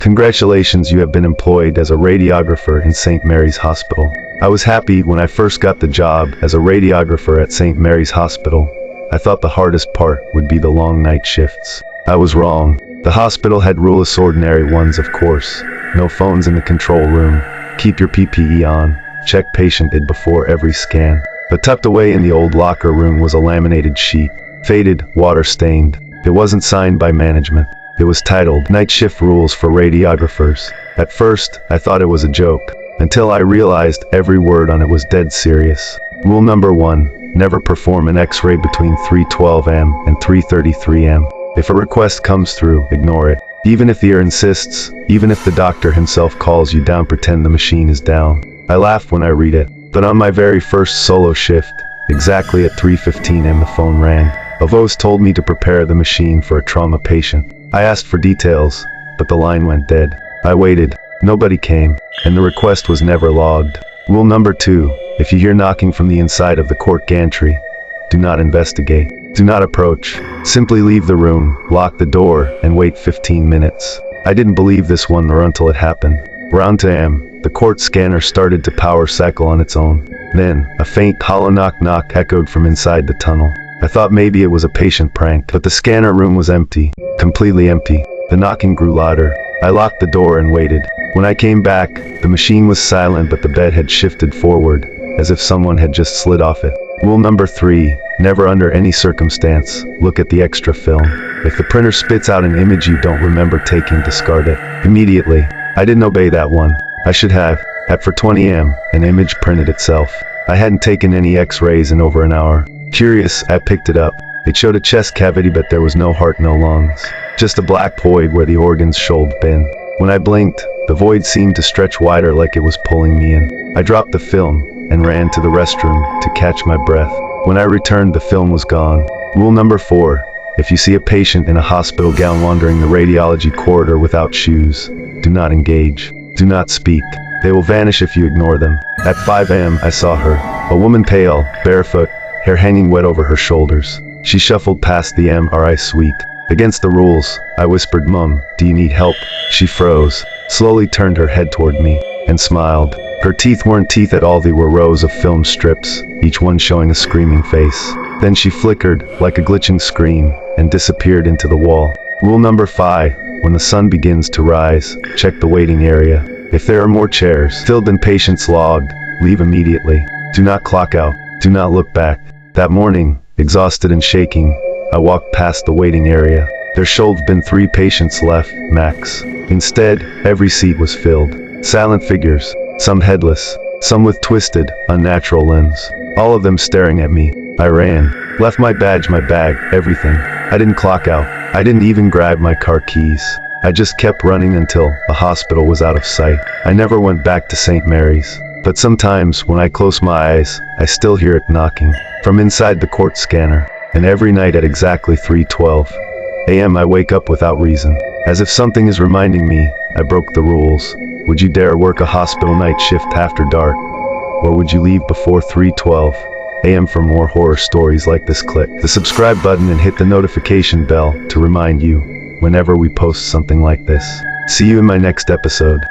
Congratulations, you have been employed as a radiographer in St. Mary's Hospital. I was happy when I first got the job as a radiographer at St. Mary's Hospital. I thought the hardest part would be the long night shifts. I was wrong. The hospital had rules, ordinary ones of course. No phones in the control room. Keep your PPE on. Check patient ID before every scan. But tucked away in the old locker room was a laminated sheet. Faded, water-stained. It wasn't signed by management. It was titled, Night Shift Rules for Radiographers. At first, I thought it was a joke, until I realized every word on it was dead serious. Rule number 1, never perform an X-ray between 3:12 am and 3:33 am. If a request comes through, ignore it. Even if the ear insists, even if the doctor himself calls you down, pretend the machine is down. I laughed when I read it, but on my very first solo shift, exactly at 3:15 am the phone rang. A voice told me to prepare the machine for a trauma patient. I asked for details, but the line went dead. I waited. Nobody came, and the request was never logged. Rule number 2, if you hear knocking from the inside of the court gantry, do not investigate. Do not approach. Simply leave the room, lock the door, and wait 15 minutes. I didn't believe this one or until it happened. Round to am, the court scanner started to power cycle on its own. Then, a faint, hollow knock-knock echoed from inside the tunnel. I thought maybe it was a patient prank, but the scanner room was empty. Completely empty. The knocking grew louder. I locked the door and waited. When I came back, the machine was silent, but the bed had shifted forward, as if someone had just slid off it. Rule number 3, never under any circumstance, look at the extra film. If the printer spits out an image you don't remember taking, discard it. Immediately. I didn't obey that one. I should have. At 4:20 am, an image printed itself. I hadn't taken any X-rays in over an hour. Curious, I picked it up. It showed a chest cavity, but there was no heart, no lungs. Just a black void where the organs should have been. When I blinked, the void seemed to stretch wider, like it was pulling me in. I dropped the film and ran to the restroom to catch my breath. When I returned, the film was gone. Rule number 4, if you see a patient in a hospital gown wandering the radiology corridor without shoes, do not engage. Do not speak. They will vanish if you ignore them. At 5 am, I saw her. A woman, pale, barefoot, hair hanging wet over her shoulders. She shuffled past the MRI suite. Against the rules, I whispered, "Mum, do you need help?" She froze, slowly turned her head toward me, and smiled. Her teeth weren't teeth at all, they were rows of film strips, each one showing a screaming face. Then she flickered, like a glitching screen, and disappeared into the wall. Rule number 5, when the sun begins to rise, check the waiting area. If there are more chairs filled and patients logged, leave immediately. Do not clock out. Do not look back. That morning, exhausted and shaking, I walked past the waiting area. There should have been 3 patients left, max. Instead, every seat was filled. Silent figures, some headless, some with twisted, unnatural limbs. All of them staring at me. I ran. Left my badge, my bag, everything. I didn't clock out. I didn't even grab my car keys. I just kept running until the hospital was out of sight. I never went back to St. Mary's. But sometimes, when I close my eyes, I still hear it knocking from inside the court scanner. And every night at exactly 3:12 am I wake up without reason. As if something is reminding me, I broke the rules. Would you dare work a hospital night shift after dark? Or would you leave before 3:12 am? For more horror stories like this, click the subscribe button and hit the notification bell to remind you whenever we post something like this. See you in my next episode.